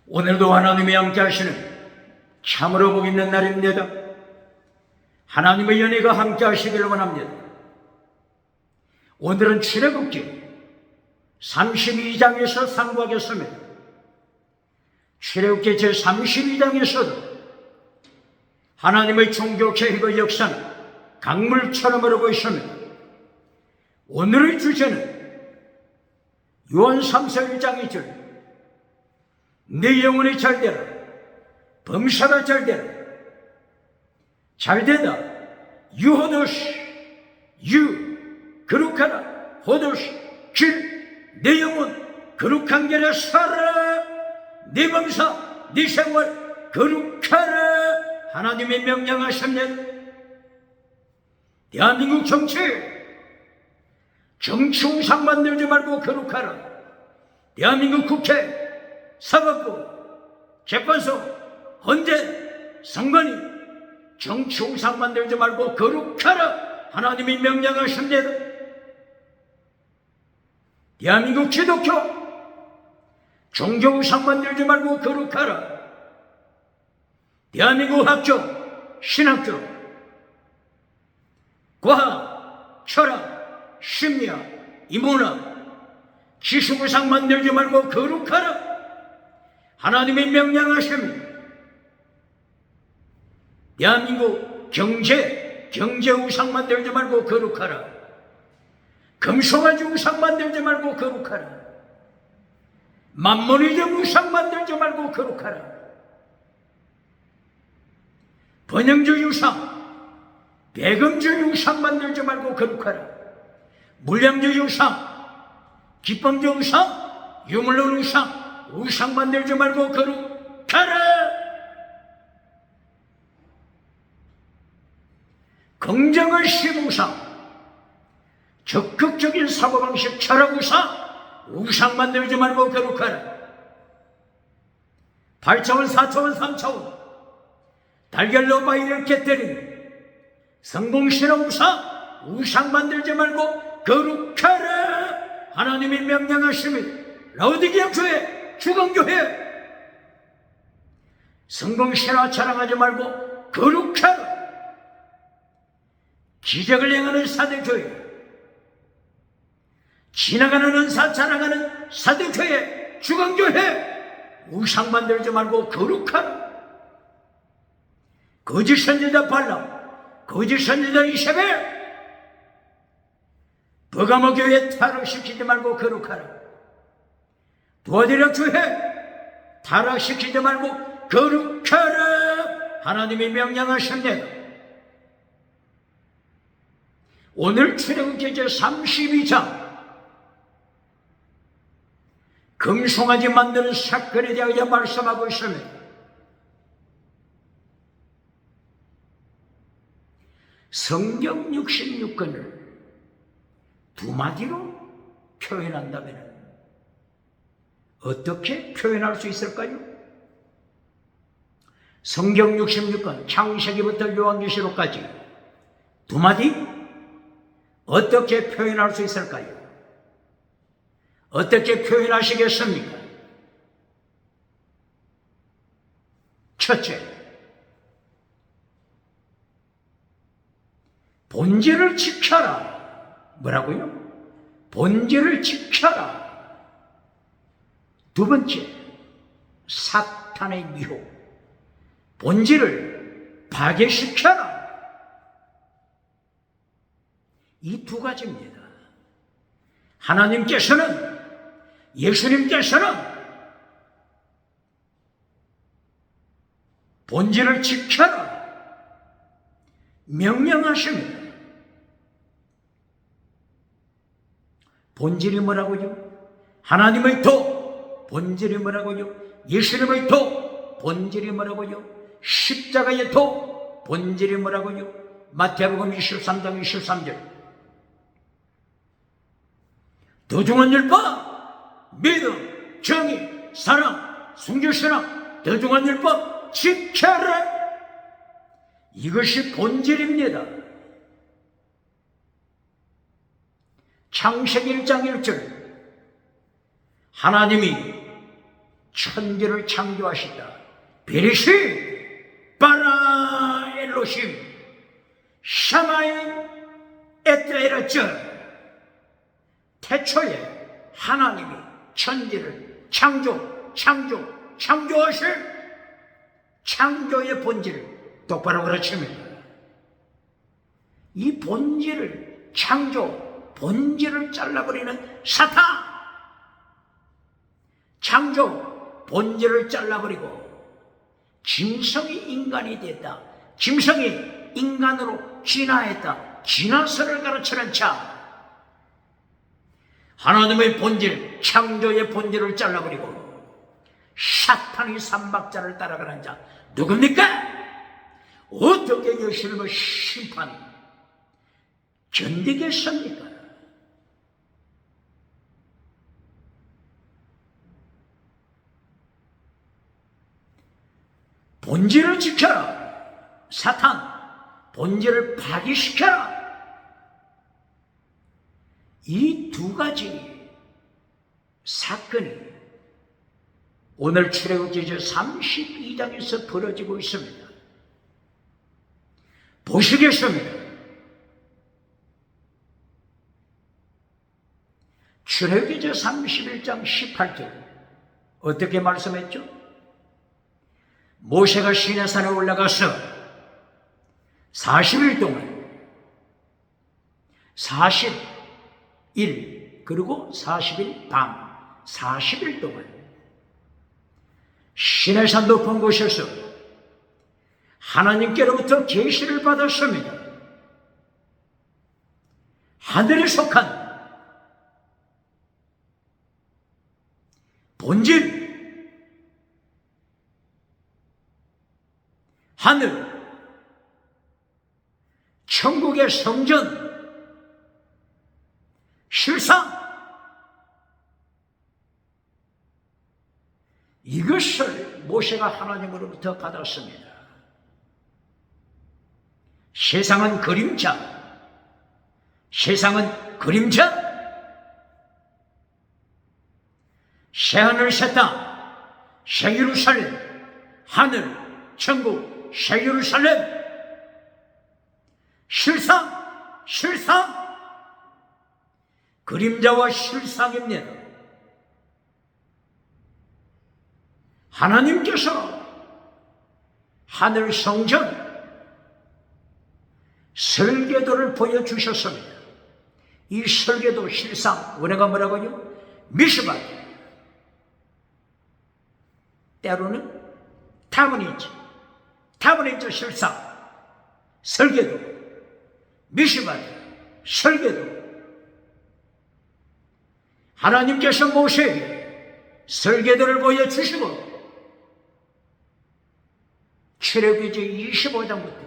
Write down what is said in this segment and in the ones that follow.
오늘도 하나님이 함께 하시는 참으로 복 있는 날입니다. 하나님의 연혜가 함께 하시기를 원합니다. 오늘은 출애굽기 32장에서 상고하겠습니다. 출애굽기 제32장에서도 하나님의 종교 개혁의 역사는 강물처럼 흐르고 있습니다. 오늘의 주제는 요한 3서 1장 2절 내 영혼이 잘되라 범사가 잘되라 잘되다 유호도시 유 거룩하라 호도시 내 영혼 거룩한 길에 살아 네 범사 네 생활 거룩하라 하나님이 명령하십니다. 대한민국 정치 우상 만들지 말고 거룩하라. 대한민국 국회 사법부 재판소 헌재 선관위 정치 우상 만들지 말고 거룩하라 하나님이 명령하십니다. 대한민국 기독교 종교 우상 만들지 말고 거룩하라. 대한민국 학교 신학교 과학 철학 심리학 인문학 지식 우상 만들지 말고 거룩하라 하나님이 명령하십니다. 대한민국 경제 우상 만들지 말고 거룩하라. 금송아지 우상 만들지 말고 거룩하라. 만몬이점 우상 만들지 말고 거룩하라. 번영주의 우상, 배금주의 우상 만들지 말고 거룩하라. 물량주의 우상, 기쁨주의 우상, 유물론 우상 만들지 말고 거룩하라. 긍정의 심우상, 적극적인 사고방식 철학 우상 만들지 말고 거룩하라. 8차원 4차원 3차원 달걀로 바위를 깨뜨린 성공신앙 우상 만들지 말고 거룩하라 하나님이 명령하십니다. 라오디게아 교회 주강교회 성공신앙 자랑하지 말고 거룩하라. 기적을 행하는 사대교회 지나가는 은사 자랑하는 사대교회 주강교회 우상 만들지 말고 거룩하라. 거짓 선지자 발람 거짓 선지자 이세벨 버가모 교회 타락시키지 말고 거룩하라. 도아디라 교회 타락시키지 말고 거룩하라 하나님이 명령하십니다. 오늘 출애굽기 제32장 금송아지 만드는 사건에 대하여 말씀하고 있습니다. 성경 66권을 두 마디로 표현한다면 어떻게 표현할 수 있을까요? 성경 66권 창세기부터 요한계시록까지 두 마디 어떻게 표현할 수 있을까요? 어떻게 표현하시겠습니까? 첫째, 본질을 지켜라. 뭐라고요? 본질을 지켜라. 두 번째, 사탄의 미혹. 본질을 파괴시켜라. 이 두 가지입니다. 하나님께서는 예수님께서는 본질을 지켜라 명령하십니다. 본질이 뭐라고요? 하나님의 도 본질이 뭐라고요? 예수님의 도 본질이 뭐라고요? 십자가의 도 본질이 뭐라고요? 마태복음 23장 23절 도중한 율법 믿음 정의 사랑 순교신앙 도중한 율법 지켜라. 이것이 본질입니다. 창세기 1장 1절 하나님이 천지를 창조하시다. 베리시 바라 엘로심 샤마이 에트에르츠. 태초에 하나님이 천지를 창조하실 창조의 본질을 똑바로 가르칩니다. 이 본질을, 본질을 잘라버리는 사탄! 창조 본질을 잘라버리고 짐승이 인간이 됐다. 짐승이 인간으로 진화했다. 진화설을 가르치는 자. 하나님의 본질, 창조의 본질을 잘라버리고 사탄이 삼박자를 따라가는 자 누굽니까? 어떻게 예수님의 심판 견디겠습니까? 본질을 지켜라. 사탄, 본질을 파괴시켜라. 이 두 가지 사건이 오늘 출애굽기 32장에서 벌어지고 있습니다. 보시겠습니다. 출애굽기 31장 18절 어떻게 말씀했죠? 모세가 시내산에 올라가서 40일 동안 40일 그리고 40일 밤 40일 동안 시내산 높은 곳에서 하나님께로부터 계시를 받았습니다. 하늘에 속한 본질, 하늘, 천국의 성전, 실상, 이것을 모세가 하나님으로부터 받았습니다. 세상은 그림자, 새하늘 새땅, 새예루살렘, 하늘, 천국, 새예루살렘, 실상, 그림자와 실상입니다. 하나님께서 하늘 성전, 설계도를 보여주셨습니다. 이 설계도 실상, 원어가 뭐라고요? 미시밭, 때로는 타브니지 실상, 설계도, 미시밭, 설계도. 하나님께서 모세에게 설계도를 보여주시고 출애굽기 25장부터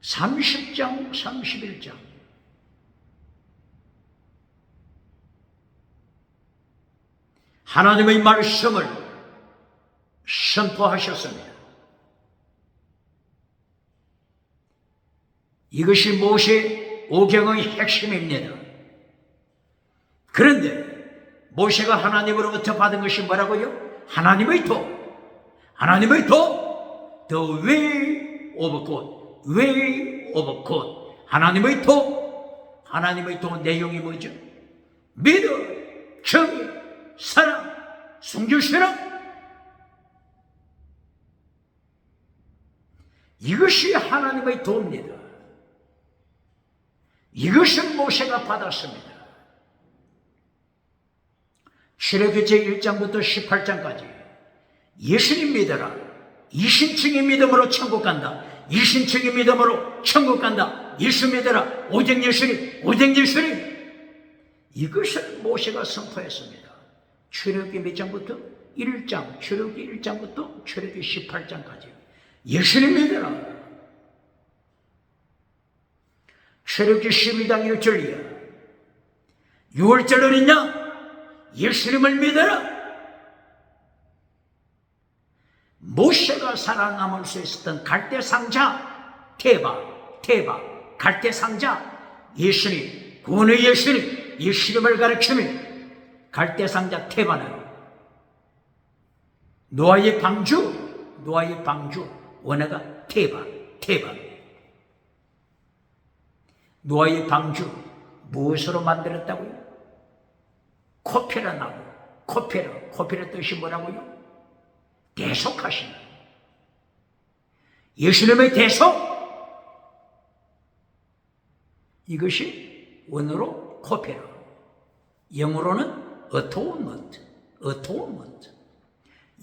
30장, 31장 하나님의 말씀을 선포하셨습니다. 이것이 모세 오경의 핵심입니다. 그런데 모세가 하나님으로부터 받은 것이 뭐라고요? 하나님의 도, the way of God, 하나님의 도 내용이 뭐죠? 믿음, 정의, 사랑, 순교신앙. 이것이 하나님의 도입니다. 이것을 모세가 받았습니다. 출애굽기 1장부터 18장까지 예수님 믿어라. 이신층의 믿음으로 천국 간다. 이신층의 믿음으로 천국 간다. 예수 믿어라. 오직 예수님. 이것을 모세가 선포했습니다. 출애굽기 몇 장부터? 1장. 출애굽기 1장부터 출애굽기 18장까지 예수님 믿어라. 출애굽기 12장 1절이야. 6월절은 있냐? 예수님을 믿어라. 모세가 살아남을 수 있었던 갈대상자, 테바, 갈대상자, 예수님, 구원의 예수님, 예수님을 가르치며 갈대상자 테바는 노아의 방주, 원어가 테바. 노아의 방주 무엇으로 만들었다고요? 코페라 나무, 코페라 뜻이 뭐라고요? 대속하신 예수님의 대속, 이것이 원어로 코페라, 영어로는 어토운먼트.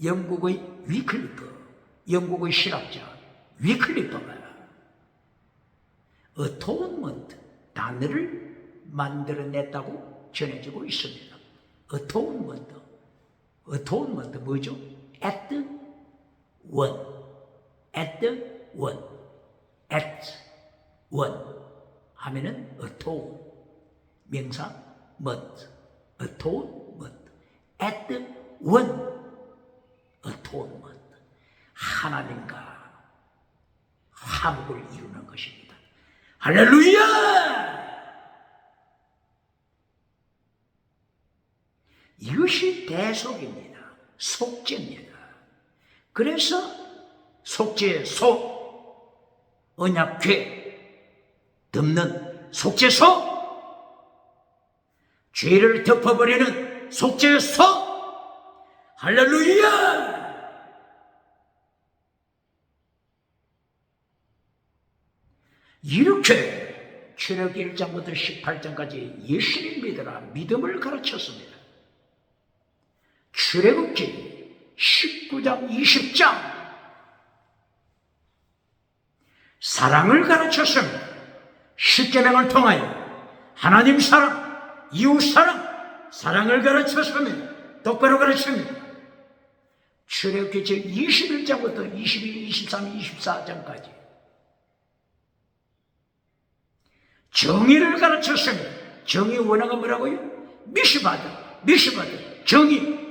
영국의 위클리프, 영국의 신학자 위클리프가 어토운먼트 단어를 만들어냈다고 전해지고 있습니다. 어토운먼트 뭐죠? at one 하면은 atone, 명사 month, atonement, at one atonement, 하나님과 화목을 이루는 것입니다. 할렐루야! 이것이 대속입니다. 속죄입니다. 그래서 속죄 언약궤 덮는 속죄소, 죄를 덮어버리는 속죄소. 할렐루야! 이렇게 출애굽기 1장부터 18장까지 예수님 믿으라 믿음을 가르쳤습니다. 출애굽기 19장 20장 사랑을 가르쳤습니다. 십계명을 통하여 하나님 사랑, 이웃 사랑, 사랑을 가르쳤습니다. 똑바로 가르칩니다. 출애굽기 제21장부터 22, 23, 24장까지 정의를 가르쳤습니다. 정의 원어가 뭐라고요? 미시바드,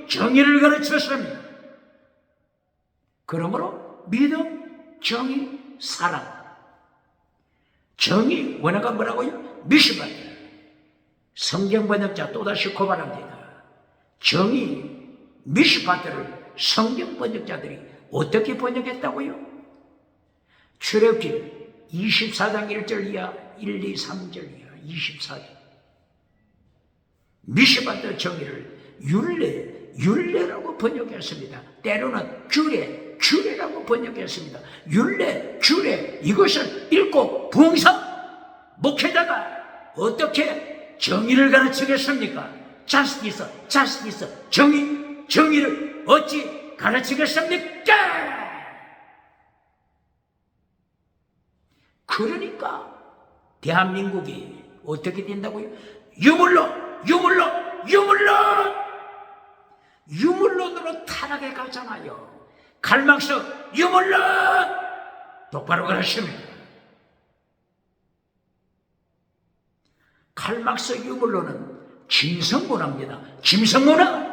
정의를 가르쳤습니다. 그러므로 믿음, 정의, 사랑. 정의 원어가 뭐라고요? 미시바드. 성경 번역자 또다시 고발합니다. 정의, 미시바드를 성경 번역자들이 어떻게 번역했다고요? 출애굽기 24장 1절 이하 1, 2, 3절 이하 24절 미시바드 정의를 율례라고 번역했습니다. 때로는 규례라고 번역했습니다. 규례 이것을 읽고 부흥사 목회자가 어떻게 정의를 가르치겠습니까? 자스티스 정의를 어찌 가르치겠습니까? 그러니까 대한민국이 어떻게 된다고요? 유물론으로 타락해 가잖아요. 갈막스 유물론 똑바로 가르칩니다. 갈막스 유물론은 짐승문화입니다. 짐승문화.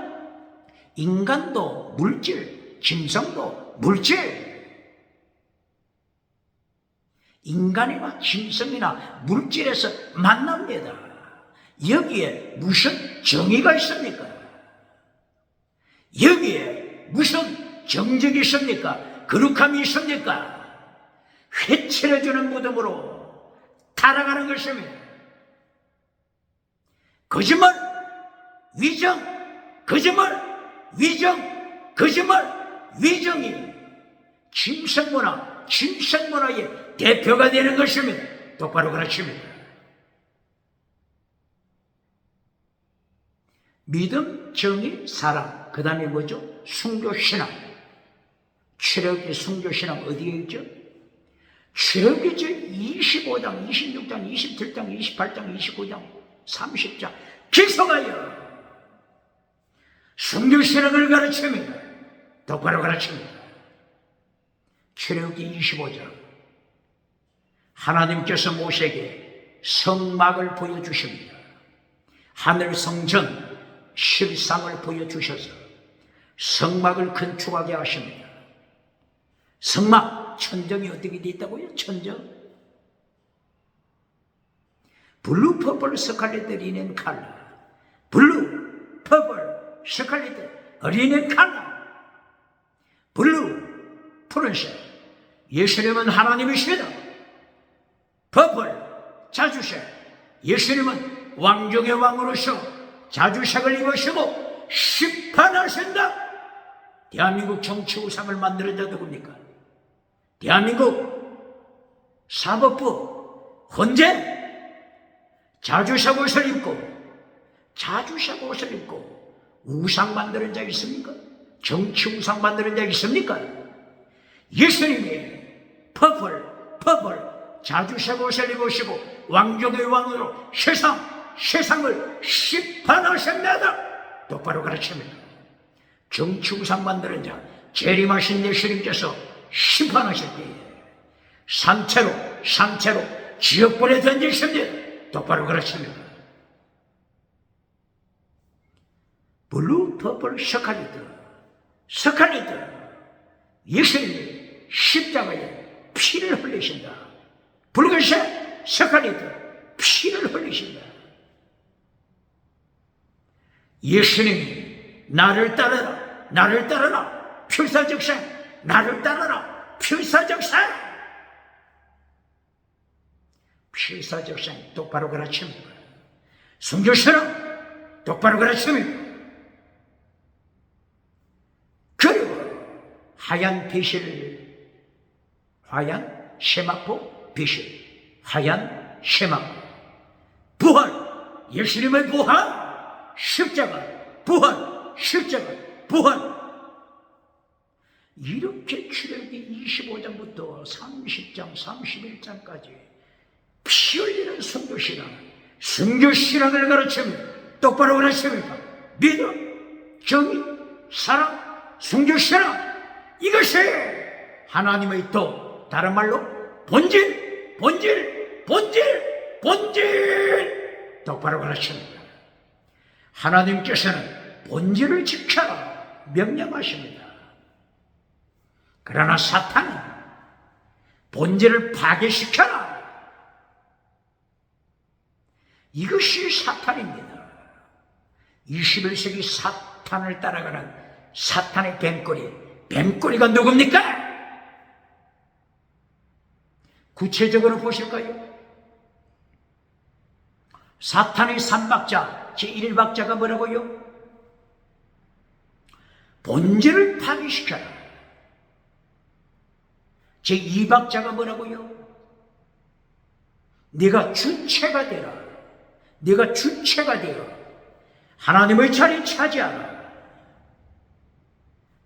인간도 물질, 짐승도 물질. 인간이나 짐승이나 물질에서 만납니다. 여기에 무슨 정의가 있습니까? 여기에 무슨 정적이 있습니까? 거룩함이 있습니까? 회칠해주는 무덤으로 타락하는 것입니다. 거짓말, 위정이 짐승문화의 대표가 되는 것입니다. 똑바로 가르칩니다. 믿음, 정의, 사랑, 그 다음에 뭐죠? 순교신앙. 출애굽기 순교신앙 어디에 있죠? 출애굽기 25장, 26장, 27장, 28장, 29장, 30장 기성하여 순교신앙을 가르칩니다. 똑바로 가르칩니다. 출애굽기 25장 하나님께서 모세에게 성막을 보여주십니다. 하늘 성전 실상을 보여주셔서 성막을 건축하게 하십니다. 성막, 천정이 어떻게 되어 있다고요? 천정. 블루, 퍼플, 스칼렛, 리넨, 칼라. 블루, 퍼플, 스칼렛, 리넨, 칼라. 블루, 푸른색, 예수님은 하나님이시다. 퍼플, 자주색, 예수님은 왕중의 왕으로서 자주색을 입으시고 심판하신다. 대한민국 정치 우상을 만드는 자 누굽니까? 대한민국 사법부 헌재 자주색 옷을 입고 우상 만드는 자 있습니까? 정치 우상 만드는 자 있습니까? 예수님이 퍼플 자주색 옷을 입으시고 왕중의 왕으로 세상을 심판하셨나다. 똑바로 가르칩니다. 정치 우상 만드는 자 재림하신 예수님께서 심판하실 때에 상체로 지옥불에 던지십니다. 똑바로 가르칩니다. 블루, 퍼플, 스칼렛, 예수님이 십자가에 피를 흘리신다. 붉은색, 스칼렛, 피를 흘리신다. 예수님이 나를 따르라, 필사적생, 나를 따르라, 필사적생. 필사적생 똑바로 가르칩니다. 순교신앙 똑바로 가르칩니다. 그리고 하얀 세마포 비실, 하얀 세마포 부활, 예수님의 부활, 십자가 부활, 이렇게 출애굽기 25장부터 30장, 31장까지 피 흘리는 순교신앙을 가르칩니다. 똑바로 가르칩니다. 믿음, 정의, 사랑, 순교신앙, 이것이 하나님의 또 다른 말로 본질, 똑바로 가르칩니다. 하나님께서는 본질을 지켜라 명령하십니다. 그러나 사탄은 본질을 파괴시켜라. 이것이 사탄입니다. 21세기 사탄을 따라가는 사탄의 뱀꼬리가 누굽니까? 구체적으로 보실까요? 사탄의 3박자 제1박자가 뭐라고요? 본질을 파괴시켜라. 제2박자가 뭐라고요? 네가 주체가 되라. 하나님의 자리 차지하라.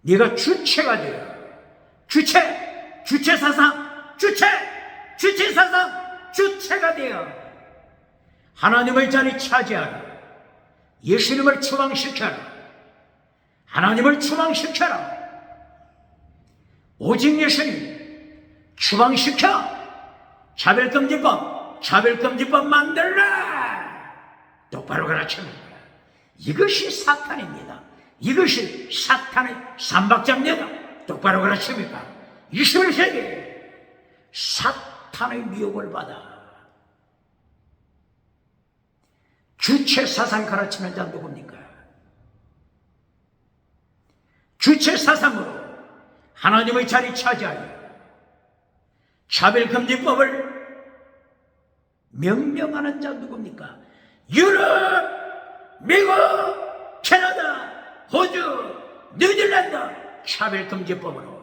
네가 주체가 되라. 주체가 되어 하나님의 자리 차지하라. 예수님을 추방시켜라. 하나님을 추방시켜라. 오직 예수님 추방시켜 차별금지법 만들라. 똑바로 가르칩니다. 이것이 사탄입니다. 이것이 사탄의 3박자입니다. 똑바로 가르칩니다. 21세기 사탄의 미혹을 받아 주체사상 가르치는 자 누굽니까? 주체사상으로 하나님의 자리 차지하여 차별금지법을 명령하는 자 누굽니까? 유럽, 미국, 캐나다, 호주, 뉴질랜드 차별금지법으로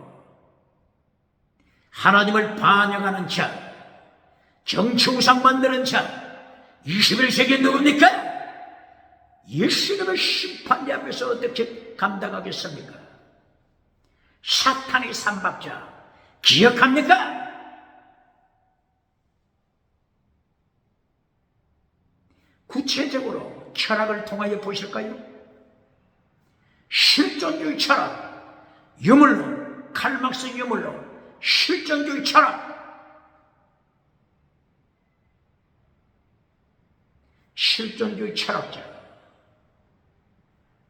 하나님을 반역하는 자, 정치우상 만드는 자 21세기 누굽니까? 예수님의 심판대 앞에서 어떻게 감당하겠습니까? 사탄의 3박자 기억합니까? 구체적으로 철학을 통하여 보실까요? 실존주의 철학, 유물론, 칼막스 유물론, 실존주의 철학, 실존주의 철학자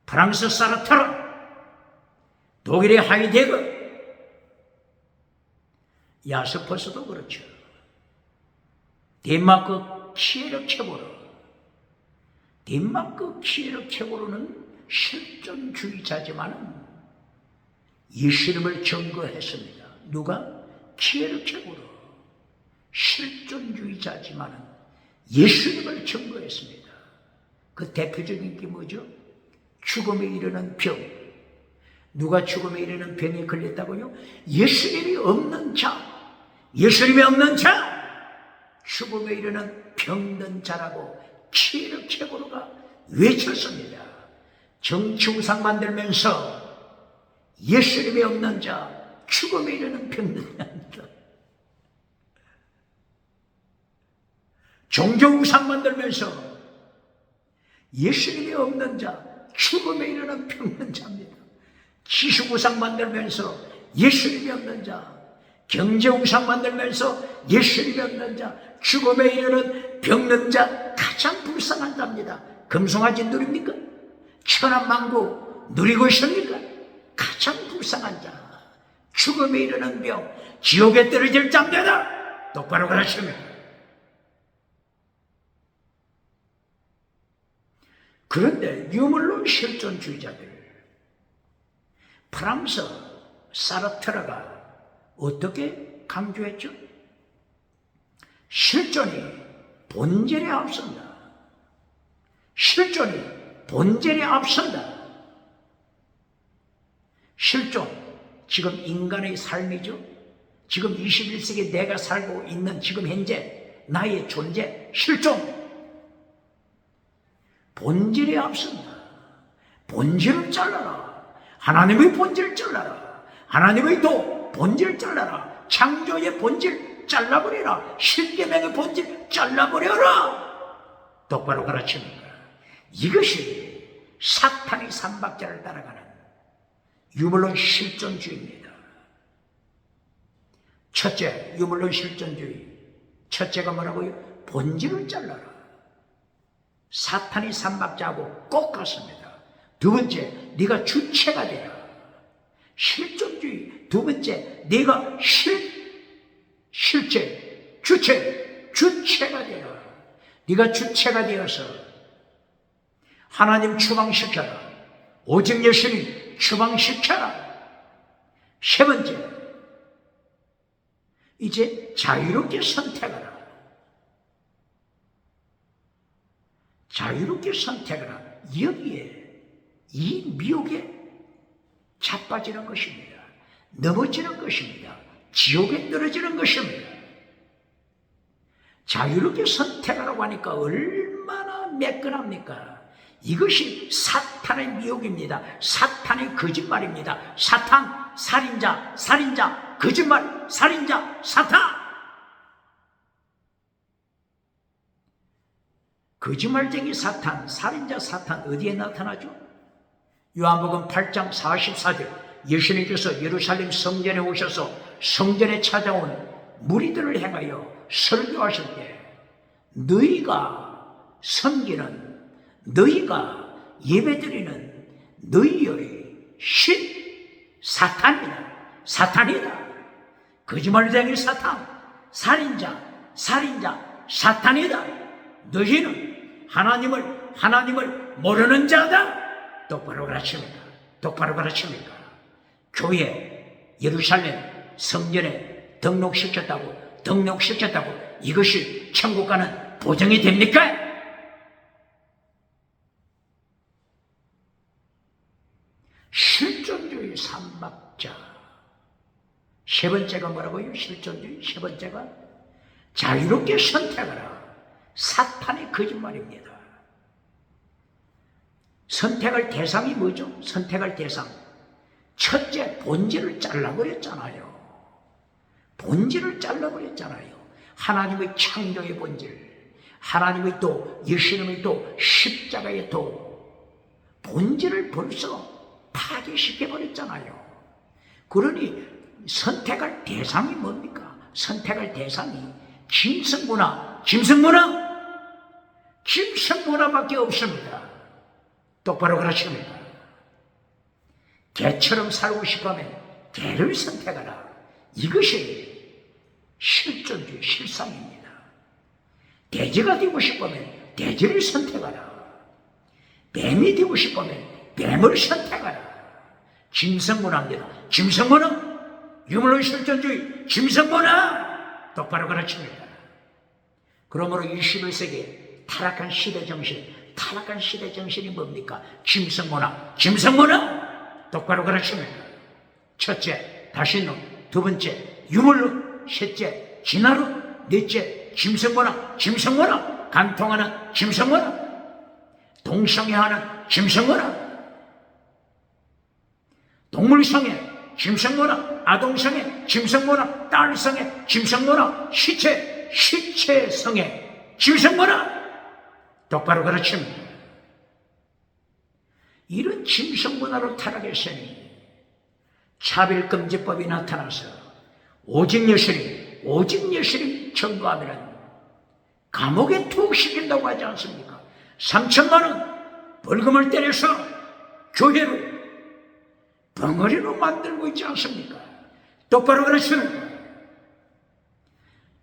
프랑스 사르트르, 독일의 하이데거, 야스퍼스도 그렇죠. 덴마크 키에르 케고르. 덴마크 키에르 케고르는 실존주의자지만 예수님을 증거했습니다. 누가? 키에르 케고르. 실존주의자지만 예수님을 증거했습니다. 그 대표적인 게 뭐죠? 죽음에 이르는 병. 누가 죽음에 이르는 병에 걸렸다고요? 예수님이 없는 자, 예수님이 없는 자, 죽음에 이르는 병든 자라고 키에르 케고르가 외쳤습니다. 정치 우상 만들면서 예수님이 없는 자, 죽음에 이르는 병든 자입니다. 종교 우상 만들면서 예수님이 없는 자, 죽음에 이르는 병든 자입니다. 지식 우상 만들면서 예수님이 없는 자, 경제 우상 만들면서 예수님이 없는 자, 죽음에 이르는 병든 자, 가장 불쌍한 자입니다. 금송아지 누립니까? 천한만국 누리고 있습니까? 가장 불쌍한 자, 죽음에 이르는 병, 지옥에 떨어질 자입니다. 똑바로 가르칩니다. 그런데 유물론 실존주의자들, 프랑스 사르트르가 어떻게 강조했죠? 실존이 본질에 앞선다. 실존이 본질에 앞선다. 실존, 지금 인간의 삶이죠. 지금 21세기 내가 살고 있는 지금 현재 나의 존재, 실존. 본질에 앞선다. 본질을 잘라라. 하나님의 본질을 잘라라. 하나님의 도 본질을 잘라라. 창조의 본질 잘라버려라. 십계명의 본질 잘라버려라. 똑바로 가르칩니다. 이것이 사탄의 삼박자를 따라가는 유물론 실존주의입니다. 첫째, 유물론 실존주의. 첫째가 뭐라고요? 본질을 잘라라. 사탄이 삼박자하고 꼭 같습니다. 두 번째, 네가 주체가 되라. 실존주의. 두 번째, 네가 주체가 되라. 네가 주체가 되어서 하나님 추방시켜라. 오직 예수님 추방시켜라. 세 번째, 이제 자유롭게 선택하라. 자유롭게 선택하라. 여기에 이 미혹에 자빠지는 것입니다. 넘어지는 것입니다. 지옥에 떨어지는 것입니다. 자유롭게 선택하라고 하니까 얼마나 매끈합니까? 이것이 사탄의 미혹입니다. 사탄의 거짓말입니다. 사탄, 살인자, 거짓말, 살인자, 사탄! 거짓말쟁이 사탄, 살인자 사탄 어디에 나타나죠? 요한복음 8장 44절, 예수님께서 예루살렘 성전에 오셔서 성전에 찾아온 무리들을 향하여 설교하실 때 너희가 섬기는, 너희가 예배드리는 너희의 신 사탄이다. 거짓말쟁이 사탄, 살인자, 사탄이다. 너희는 하나님을 모르는 자다. 똑바로 가르칩니다. 교회, 예루살렘 성전에 등록시켰다고 이것이 천국 가는 보장이 됩니까? 실존주의 삼박자. 세 번째가 뭐라고요? 실존주의 세 번째가 자유롭게 선택하라. 사탄의 거짓말입니다. 선택할 대상이 뭐죠? 선택할 대상. 첫째, 본질을 잘라버렸잖아요. 하나님의 창조의 본질, 하나님의 도, 예수님의 도, 십자가의 도, 본질을 벌써 파괴시켜버렸잖아요. 그러니 선택할 대상이 뭡니까? 선택할 대상이 짐승문화밖에 없습니다. 똑바로 가르칩니다. 개처럼 살고 싶으면 개를 선택하라. 이것이 실존주의 실상입니다. 돼지가 되고 싶으면 돼지를 선택하라. 뱀이 되고 싶으면 뱀을 선택하라. 짐승문화입니다. 짐승문화, 유물론 실존주의, 짐승문화 똑바로 가르칩니다. 그러므로 21세기 타락한 시대 정신이 뭡니까? 짐승문화, 짐승문화 똑바로 가르칩니다. 첫째, 다신론. 두 번째, 유물론. 셋째, 진화론. 넷째, 짐승문화, 간통하는 짐승문화, 동성애하는 짐승문화, 동물성애, 짐승문화, 아동성애, 짐승문화, 딸성애, 짐승문화, 시체성애, 짐승문화 똑바로 가르칩니다. 이런 짐승문화로 타락했으니 차별금지법이 나타나서 오직 예수님 청구하면 감옥에 투옥시킨다고 하지 않습니까? 3천만 원 벌금을 때려서 교회로 벙어리로 만들고 있지 않습니까? 똑바로 가르치는 거예요.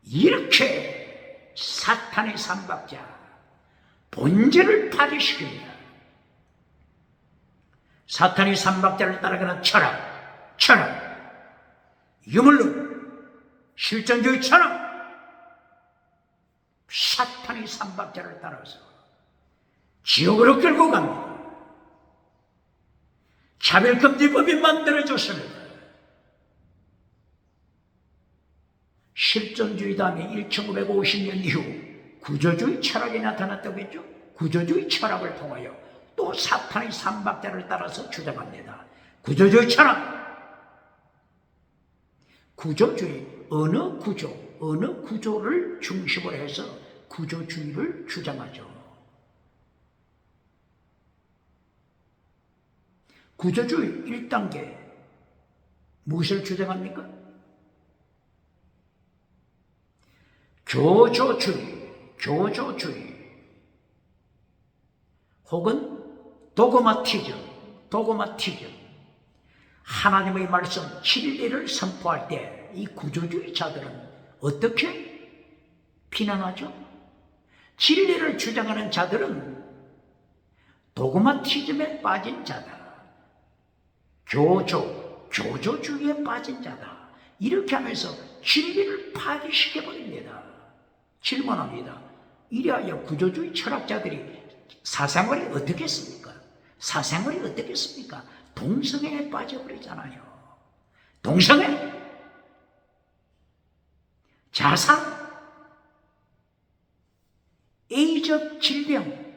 이렇게 사탄의 삼박자 본질을 파괴시킵니다. 사탄의 삼박자를 따라가는 철학, 유물론, 실존주의 철학, 사탄의 삼박자를 따라서 지옥으로 끌고 갑니다. 차별금지법이 만들어졌습니다. 실존주의 다음에 1950년 이후 구조주의 철학이 나타났다고 했죠. 구조주의 철학을 통하여 또 사탄의 삼박자를 따라서 주장합니다. 구조주의 철학, 구조주의, 어느 구조를 중심으로 해서 구조주의를 주장하죠. 구조주의 1단계 무엇을 주장합니까? 교조주의 혹은 도그마티즘, 하나님의 말씀 진리를 선포할 때 이 구조주의자들은 어떻게 비난하죠? 진리를 주장하는 자들은 도그마티즘에 빠진 자다, 교조주의에 빠진 자다, 이렇게 하면서 진리를 파괴시켜버립니다. 질문합니다. 이래야 구조주의 철학자들이 사생활이 어떻겠습니까? 동성애에 빠져버리잖아요. 동성애, 자살, 에이즈 질병,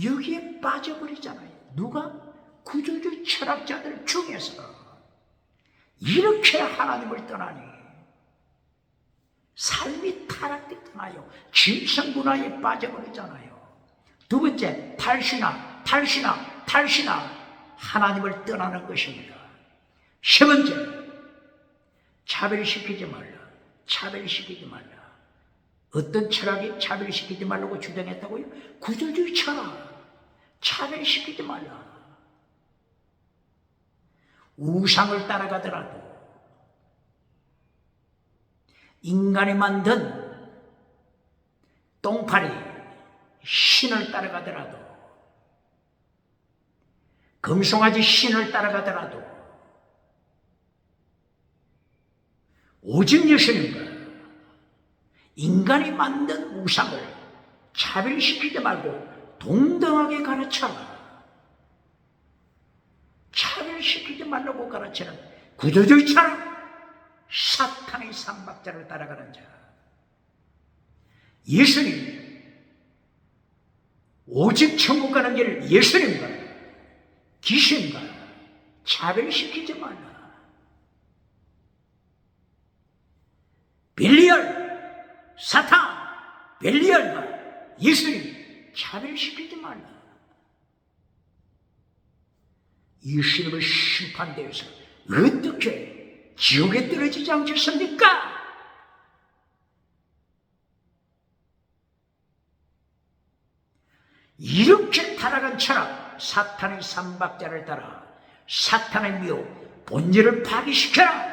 여기에 빠져버리잖아요. 누가? 구조주의 철학자들 중에서. 이렇게 하나님을 떠나니 삶이 타락됐잖아요. 짐승문화에 빠져버리잖아요. 두 번째, 탈신화, 하나님을 떠나는 것입니다. 세 번째, 차별시키지 말라. 어떤 철학이 차별시키지 말라고 주장했다고요? 구조주의 철학, 차별시키지 말라. 우상을 따라가더라도, 인간이 만든 똥파리, 신을 따라가더라도, 금송아지 신을 따라가더라도 오직 예수님과 인간이 만든 우상을 차별시키지 말고 동등하게 가르쳐라. 차별시키지 말라고 가르치는 구조주의 철학, 사탄의 삼박자를 따라가는 자. 예수님, 오직 천국 가는 길 예수님과 귀신과 차별시키지 말라. 벨리알, 사탄, 벨리알과 예수님 차별시키지 말라. 예수님의 심판대에서 어떻게 지옥에 떨어지지 않겠습니까? 이렇게 타락한 철학, 사탄의 삼박자를 따라 사탄의 미혹, 본질을 파괴시켜라.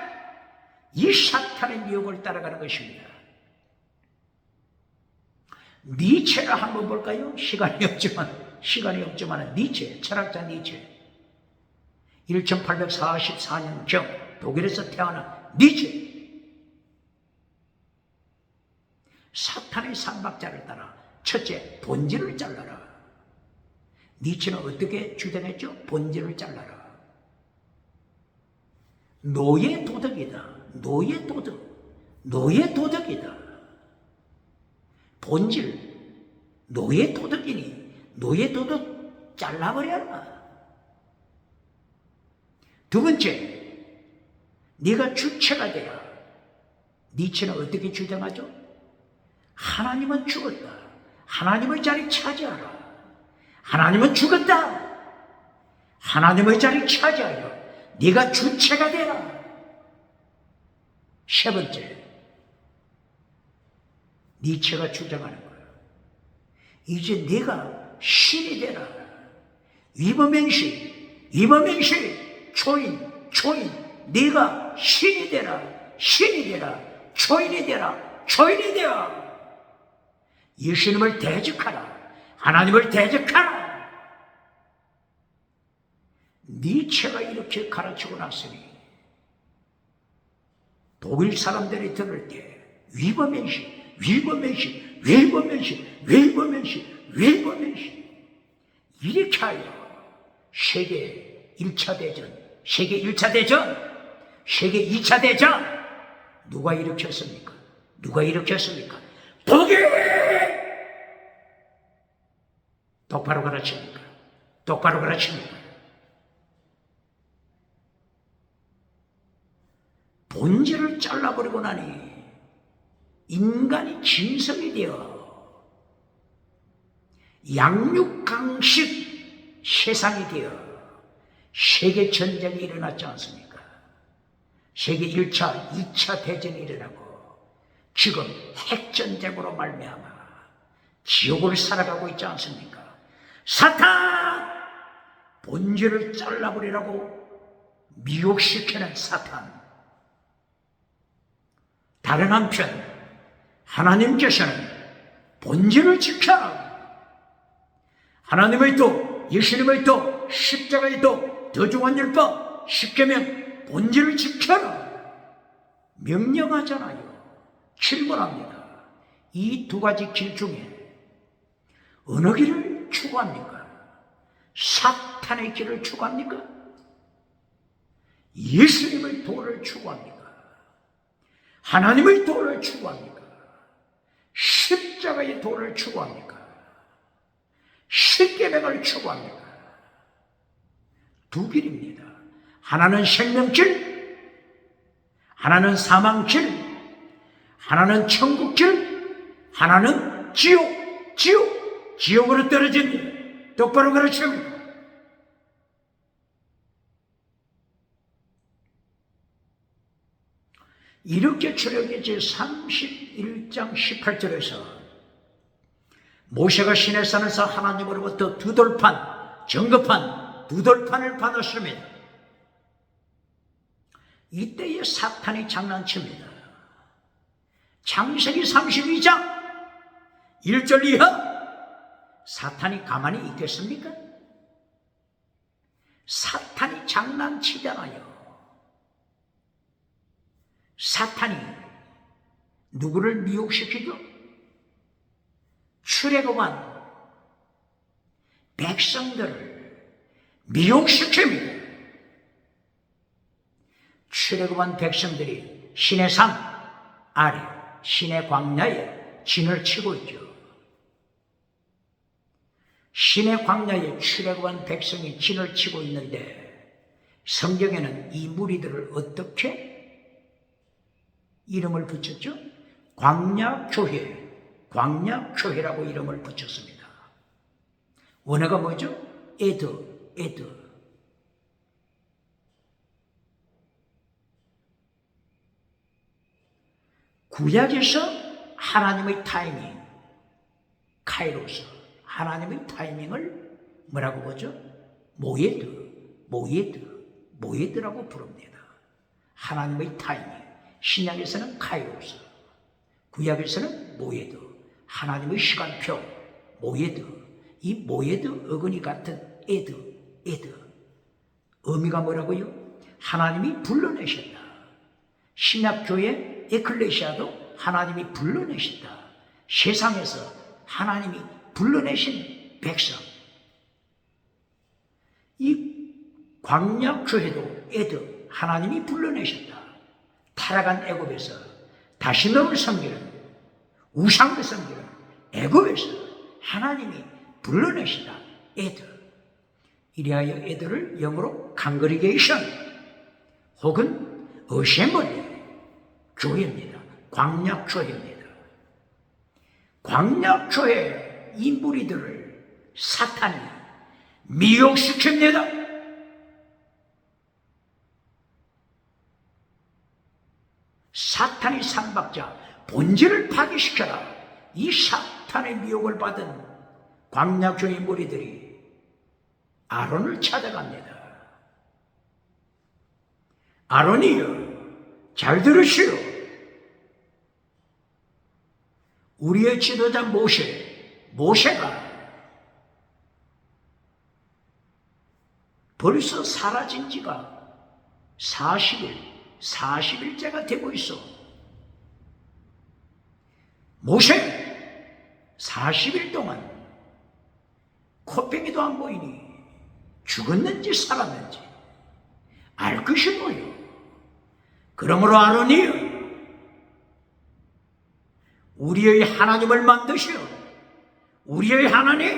이 사탄의 미혹을 따라가는 것입니다. 니체를 한번 볼까요? 시간이 없지만 니체, 철학자 니체. 1844년경 독일에서 태어난 니체. 사탄의 삼박자를 따라 첫째, 본질을 잘라라. 니체는 어떻게 주장했죠? 본질을 잘라라. 노예 도덕이다. 노예 도덕이다. 본질, 노예 도덕이니 노예 도덕 잘라버려라. 두 번째, 네가 주체가 되라. 니체는 어떻게 주장하죠? 하나님은 죽었다. 하나님의 자리 차지하라. 하나님은 죽었다. 하나님의 자리 차지하여 네가 주체가 되라. 세 번째, 니체가 주장하는 거야. 이제 네가 신이 되라. 위법행시, 초인, 네가 신이 되라. 초인이 되라. 예수님을 대적하라. 하나님을 대적하라. 니체가 이렇게 가르치고 났으니 독일 사람들이 들을 때 위법행시 이렇게 하여 세계 1차 대전, 세계 2차 대전 누가 일으켰습니까? 독일! 똑바로 가르칩니까? 본질을 잘라버리고 나니 인간이 짐승이 되어 양육강식 세상이 되어 세계 전쟁이 일어났지 않습니까? 세계 1차, 2차 대전이 일어나고 지금 핵전쟁으로 말미암아 지옥을 살아가고 있지 않습니까? 사탄! 본질을 잘라버리라고 미혹시키는 사탄. 다른 한편 하나님께서는 본질을 지켜라. 하나님의 도, 예수님의 도, 십자가의 도, 더 중한 율법, 십계명, 본질을 지켜라. 명령하잖아요. 질문합니다. 이 두 가지 길 중에 어느 길을 추구합니까? 사탄의 길을 추구합니까? 예수님의 도를 추구합니까? 하나님의 도를 추구합니까? 십자가의 도를 추구합니까? 십계명을 추구합니까? 두 길입니다. 하나는 생명길, 하나는 사망길, 하나는 천국길, 하나는 지옥으로 떨어집니다. 똑바로 가르칩니다. 이렇게 출애굽기 제31장 18절에서 모세가 시내산에서 하나님으로부터 두돌판을 받았습니다. 이때에 사탄이 장난칩니다. 창세기 32장 1절 이하 사탄이 가만히 있겠습니까? 사탄이 장난치잖아요. 사탄이 누구를 미혹시키죠? 출애굽한 백성들을 미혹시킵니다. 출애굽한 백성들이 시내 산 아래, 시내 광야에 진을 치고 있죠. 시내 광야에 출애굽한 백성이 진을 치고 있는데 성경에는 이 무리들을 어떻게 이름을 붙였죠? 광야교회라고 이름을 붙였습니다. 원어가 뭐죠? 에드. 구약에서 하나님의 타이밍, 카이로스, 하나님의 타이밍을 뭐라고 보죠? 모예드라고 부릅니다. 하나님의 타이밍. 신약에서는 카이로스, 구약에서는 모예드. 하나님의 시간표, 모에드, 이 모에드 어근이 같은 에드. 의미가 뭐라고요? 하나님이 불러내셨다. 신약교회 에클레시아도 하나님이 불러내셨다. 세상에서 하나님이 불러내신 백성. 이 광야교회도 에드, 하나님이 불러내셨다. 타락한 애굽에서 다시 너를 섬기는, 우상을 섬기는 애굽에서 하나님이 불러내시다. 에드. 이리하여 에드를 영어로 congregation 혹은 어셈블리, 교회입니다. 광야교회입니다. 광야교회 이 무리들을 사탄이 미혹시킵니다. 사탄의 삼박자 본질을 파괴시켜라. 이 사탄의 미혹을 받은 광야교회 무리들이 아론을 찾아갑니다. 아론이여, 잘 들으시오. 우리의 지도자 모세가 벌써 사라진 지가 40일째가 되고 있어. 모세 40일 동안 코빼기도 안 보이니 죽었는지 살았는지 알 것이 뭐요? 그러므로 아론이여, 우리의 하나님을 만드시오. 우리의 하나님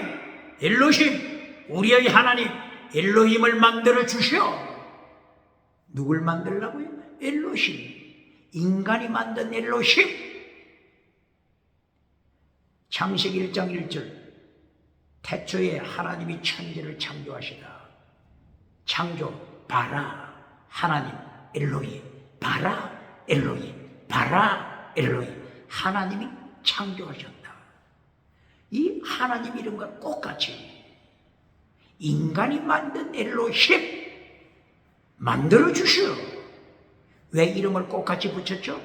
엘로힘, 우리의 하나님 엘로힘을 만들어 주시오. 누굴 만들라고요? 엘로힘, 인간이 만든 엘로힘. 창세기 1장 1절, 태초에 하나님이 천지를 창조하시다. 창조, 바라, 하나님, 엘로힘, 바라, 엘로힘, 바라, 엘로힘. 하나님이 창조하셨다. 이 하나님 이름과 똑같이 인간이 만든 엘로힘 만들어 주시오. 왜 이름을 똑같이 붙였죠?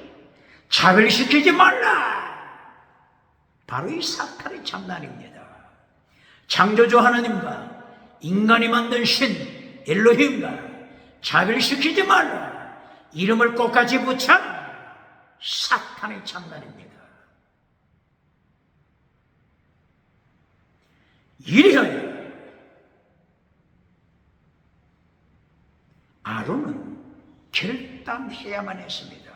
차별시키지 말라. 바로 이 사탄의 장난입니다. 창조주 하나님과 인간이 만든 신 엘로힘과 차별시키지 말라. 이름을 똑같이 붙여 사탄의 장난입니다. 이리하여 아론은 결단해야만 했습니다.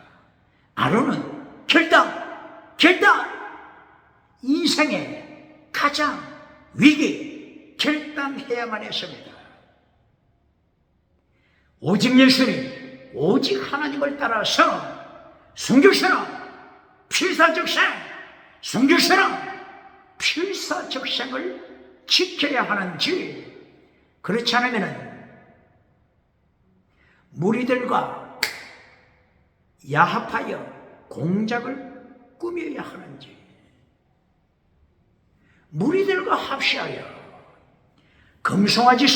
아론은 결단! 인생의 가장 위기, 결단해야만 했습니다. 오직 예수님, 오직 하나님을 따라서 순교처럼 필사적생을 지켜야 하는지, 그렇지 않으면 무리들과 야합하여 공작을 꾸며야 하는지, 무리들과 합시하여 금송아지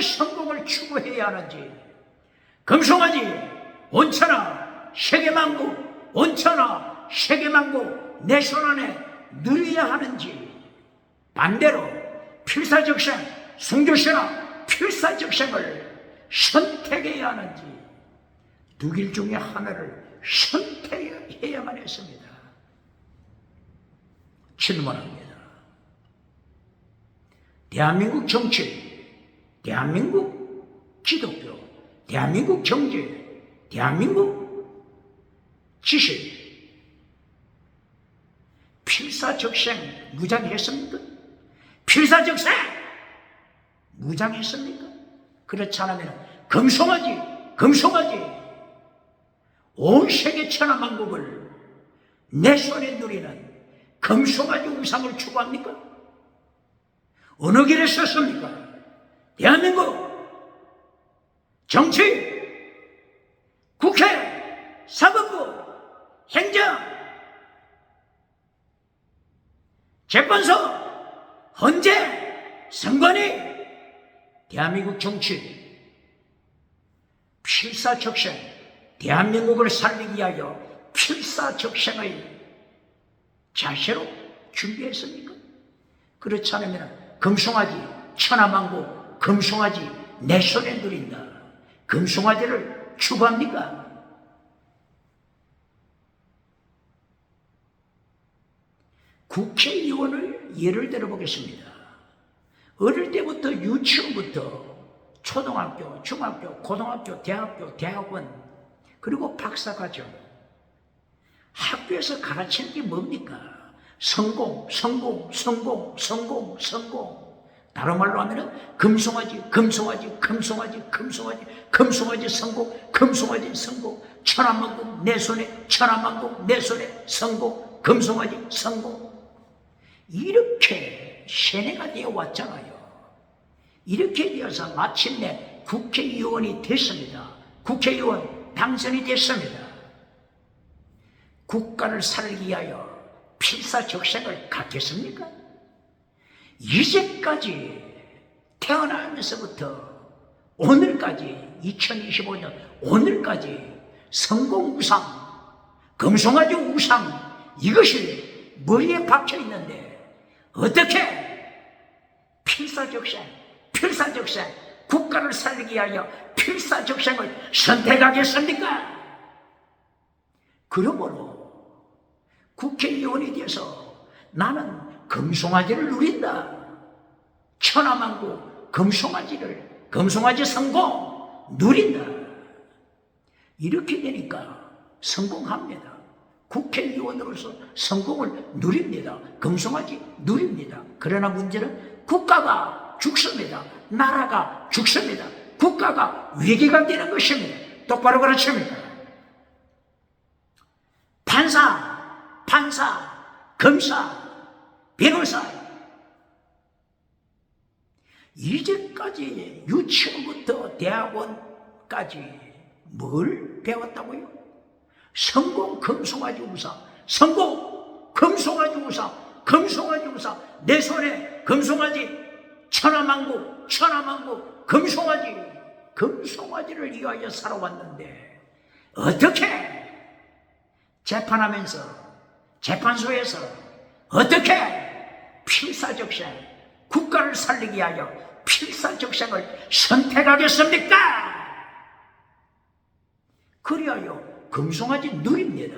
성공을 추구해야 하는지, 금송아지 온천하 세계만국 내 손 안에 누려야 하는지, 반대로 순교시나 필사적생을 선택해야 하는지, 두 길 중에 하나를 선택해야만 했습니다. 질문합니다. 대한민국 정치, 대한민국 기독교, 대한민국 경제, 대한민국 지식, 필사적생 무장했습니까? 필사적생 무장했습니까? 그렇지 않으면 금송아지 온 세계 천하만국을 내 손에 누리는 금송아지 우상을 추구합니까? 어느 길에 섰습니까? 대한민국 정치, 국회, 사법부, 행정, 재판소, 헌재, 선관위, 대한민국 정치, 필사적생, 대한민국을 살리기 위하여 필사적생의 자세로 준비했습니까? 그렇지 않으면 금송아지 천하만고 금송아지 내 손에 누린다. 금송아지를 추구합니까? 국회의원을 예를 들어보겠습니다. 어릴 때부터 유치원부터 초등학교, 중학교, 고등학교, 대학교, 대학원 그리고 박사과정 학교에서 가르치는 게 뭡니까? 성공, 성공, 성공, 성공, 성공. 다른 말로 하면은 금송아지, 금송아지, 금송아지, 금송아지, 금송아지 성공, 금송아지 성공, 천하만국 내 손에, 천하만국 내 손에 성공, 금송아지 성공. 이렇게 세뇌가 되어 왔잖아요. 이렇게 되어서 마침내 국회의원이 됐습니다. 국회의원 당선이 됐습니다. 국가를 살기 위하여 필사적생을 갖겠습니까? 이제까지 태어나면서부터 오늘까지 2025년 오늘까지 성공우상, 금송아지 우상 이것이 머리에 박혀 있는데 어떻게 필사적생, 필사적생 국가를 살리기 위하여 필사적생을 선택하겠습니까? 그러므로 국회의원이 돼서 나는 금송아지를 누린다. 천하만국 금송아지를, 금송아지 성공 누린다. 이렇게 되니까 성공합니다. 국회의원으로서 성공을 누립니다. 금송아지 누립니다. 그러나 문제는 국가가 죽습니다. 나라가 죽습니다. 국가가 위기가 되는 것입니다. 똑바로 그렇습니까? 판사, 검사, 변호사 이제까지 유치원부터 대학원까지 뭘 배웠다고요? 성공 금송아지 우상, 성공 금송아지 우상, 금송아지 우상 내 손에 금송아지 천하만국, 천하만국 금송아지, 금송아지를 위하여 살아왔는데 어떻게 재판하면서 재판소에서 어떻게 필사적생 국가를 살리기 위하여 필사적생을 선택하겠습니까? 그리하여 금송아지 누립니다.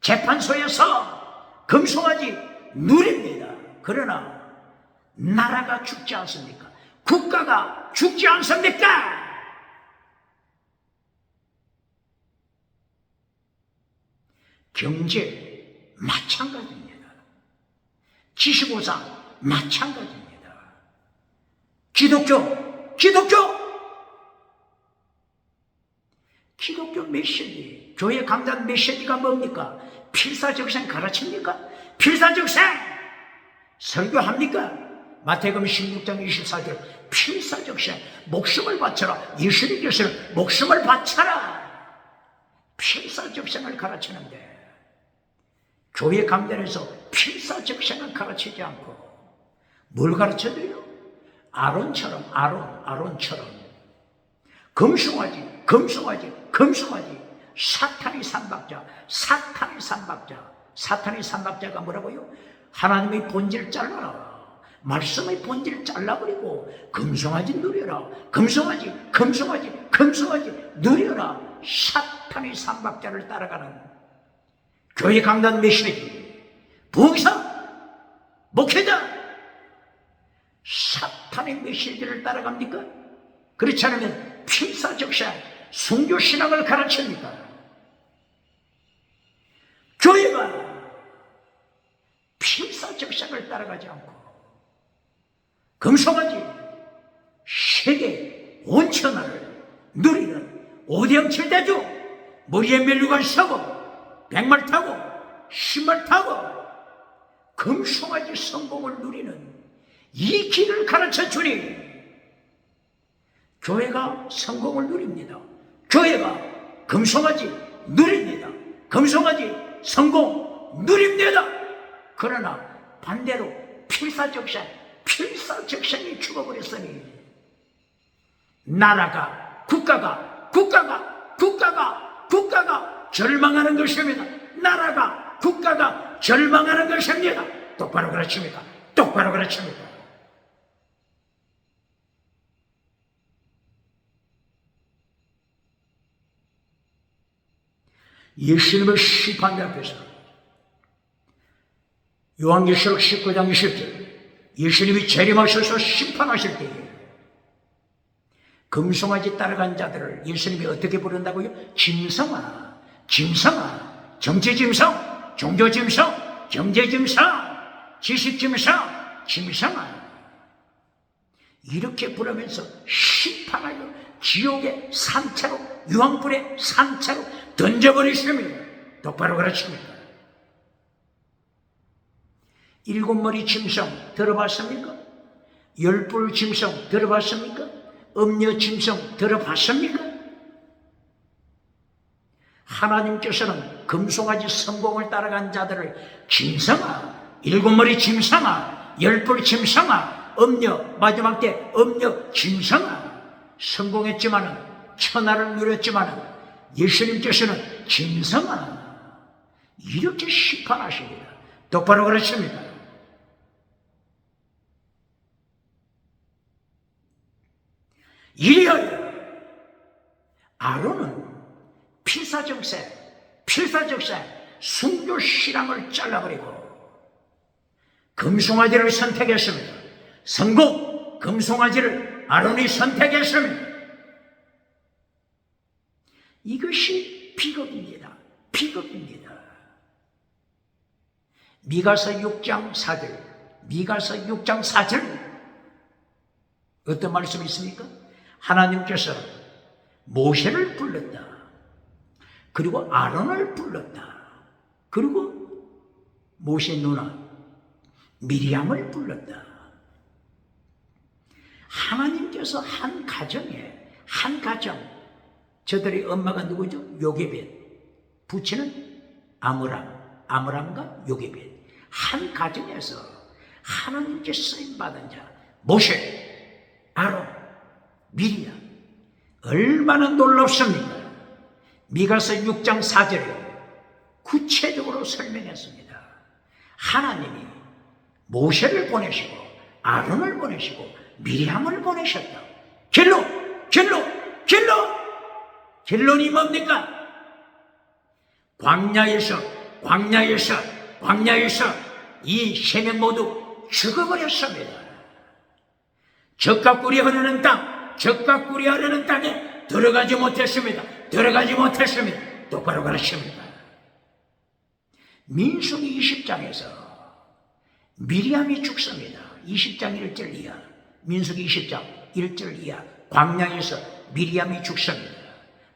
재판소에서 금송아지 누립니다. 그러나 나라가 죽지 않습니까? 국가가 죽지 않습니까? 경제 마찬가지입니다. 지식우상 마찬가지입니다. 기독교 메시지, 교회 강단 메시지가 뭡니까? 필사적생 가르칩니까? 필사적생 설교합니까? 마태복음 16장 24절 필사적생 목숨을 바쳐라. 예수님께서 목숨을 바쳐라. 필사적생을 가르치는데 교회 강단에서 필사적생을 가르치지 않고 뭘 가르쳐줘요? 아론처럼 금송아지 사탄이 삼박자가 뭐라고요? 하나님의 본질을 잘라라. 말씀의 본질을 잘라버리고 금송아지 누려라. 금송아지 누려라. 사탄의 삼박자를 따라가는 교회 강단 메시지, 부흥사, 목회자 사탄의 메시지를 따라갑니까? 그렇지 않으면 필사적생 순교신앙을 가르칩니까? 교회가 필사적생을 따라가지 않고 금송아지 세계 온천하를 누리는 오대영칠대주 머리에 멜류관 서고 백말 타고 신말 타고 금송아지 성공을 누리는 이 길을 가르쳐 주니 교회가 성공을 누립니다. 교회가 금송아지 누립니다. 금송아지 성공 누립니다. 그러나 반대로 필사적생이 죽어버렸으니 나라가 국가가 절망하는 것입니다. 나라가 국가가 절망하는 것입니다. 똑바로 그렇습니까? 똑바로 그렇습니까? 예수님의 심판 앞에서 요한계시록 19장 20절 예수님이 재림하셔서 심판하실 때에 금송아지 따라간 자들을 예수님이 어떻게 부른다고요? 짐승아, 짐승아, 정치짐승, 종교짐승, 경제짐승, 지식짐승, 짐승아, 이렇게 부르면서 심판하여 지옥의 산채로, 유황불의 산채로 던져버리십니다. 똑바로 그렇습니까? 일곱 머리 짐승 들어봤습니까? 열뿔 짐승 들어봤습니까? 음녀 짐승 들어봤습니까? 하나님께서는 금송아지 성공을 따라간 자들을 짐승아, 일곱 머리 짐승아, 열뿔 짐승아, 음녀, 마지막 때 음녀 짐승아, 성공했지만은 천하를 누렸지만은 예수님께서는 짐승아, 이렇게 심판하십니다. 똑바로 그렇습니다. 이리하여 아론은 필사적세 순교 신앙을 잘라버리고 금송아지를 선택했습니다. 성공 금송아지를 아론이 선택했습니다. 이것이 비극입니다. 비극입니다. 미가서 6장 4절 미가서 6장 4절 어떤 말씀이 있습니까? 하나님께서 모세를 불렀다. 그리고 아론을 불렀다. 그리고 모세 누나 미리암을 불렀다. 하나님께서 한 가정에 한 가정, 저들의 엄마가 누구죠? 요게벳, 부친은 아므람과 요게벳, 한 가정에서 하나님께 쓰임받은 자 모세, 아론, 미리암, 얼마나 놀랍습니까? 미가서 6장 4절에 구체적으로 설명했습니다. 하나님이 모세를 보내시고 아론을 보내시고 미리암을 보내셨다. 결론이 뭡니까? 광야에서 이 세 명 모두 죽어버렸습니다. 젖과 꿀이 흐르는 땅에 들어가지 못했습니다. 똑바로 그렇습니다. 민수기 20장에서 미리암이 죽습니다. 20장 1절 이하, 민수기 20장 1절 이하, 광야에서 미리암이 죽습니다.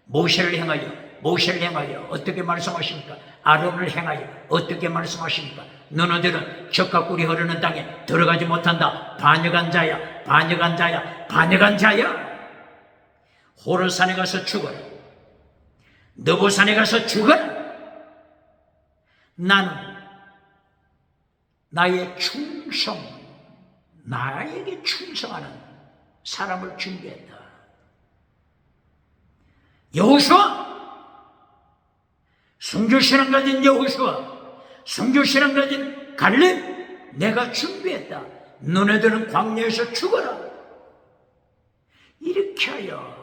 모세를 향하여 어떻게 말씀하십니까? 아론을 향하여 어떻게 말씀하십니까? 너희들은 젖과 꿀이 흐르는 땅에 들어가지 못한다. 반역한 자야. 호르산에 가서 죽어라. 너보산에 가서 죽어라. 나는 나에게 충성하는 사람을 준비했다. 여호수아, 순교신앙 가진 여호수아, 순교신앙 가진 갈렙, 내가 준비했다. 너네들은 광야에서 죽어라. 이렇게 하여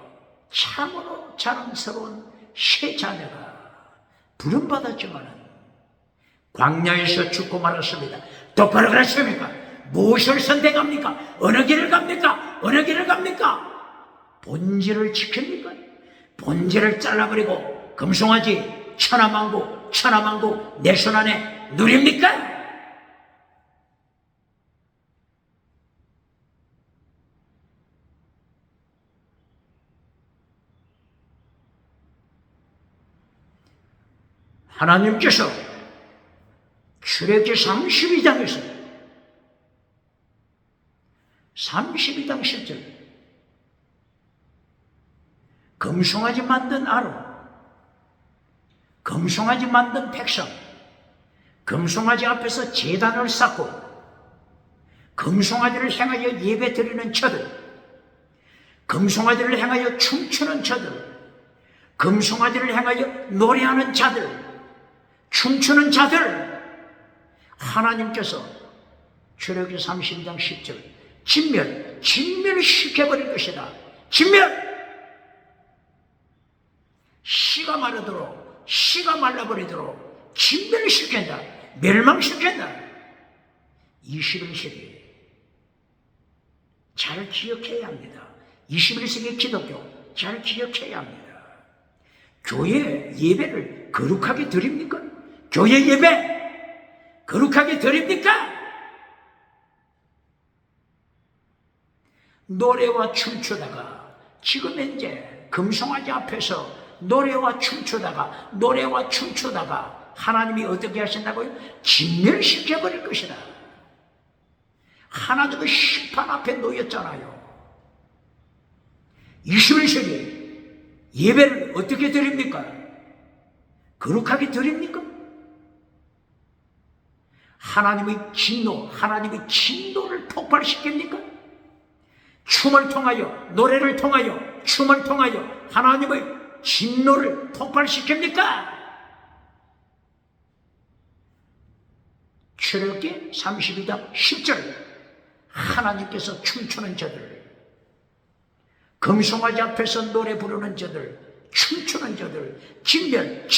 참으로 자랑스러운 세 자녀가 부름받았지만 광야에서 죽고 말았습니다. 똑바로 그렇습니까? 무엇을 선택합니까? 어느 길을 갑니까? 본질을 지킵니까? 본질을 잘라버리고 금송아지 천하만고 내 손 안에 누립니까? 하나님께서 출애굽기 32장에서 32장 10절 금송아지 만든 아론, 금송아지 만든 백성, 금송아지 앞에서 제단을 쌓고 금송아지를 향하여 예배 드리는 저들, 금송아지를 향하여 춤추는 저들, 금송아지를 향하여 노래하는 자들, 춤추는 자들 하나님께서 출애굽기 32장 10절 진멸시켜버릴 것이다. 진멸! 씨가 마르도록, 씨가 말라버리도록 진멸시킨다. 멸망시킨다. 21세기 잘 기억해야 합니다. 21세기 기독교 잘 기억해야 합니다. 교회 예배를 거룩하게 드립니까? 교회 예배 거룩하게 드립니까? 노래와 춤추다가 지금 현재 금송아지 앞에서 노래와 춤추다가 하나님이 어떻게 하신다고요? 진멸시켜버릴 것이다. 하나님의 심판 앞에 놓였잖아요. 21세기 예배를 어떻게 드립니까? 거룩하게 드립니까? 하나님의 진노를 폭발시킵니까? 춤을 통하여, 노래를 통하여, 춤을 통하여 하나님의 진노를 폭발시킵니까? 출애굽기 32장 10절 하나님께서 춤추는 자들, 금송아지 앞에서 노래 부르는 자들, 춤추는 자들, 진멸,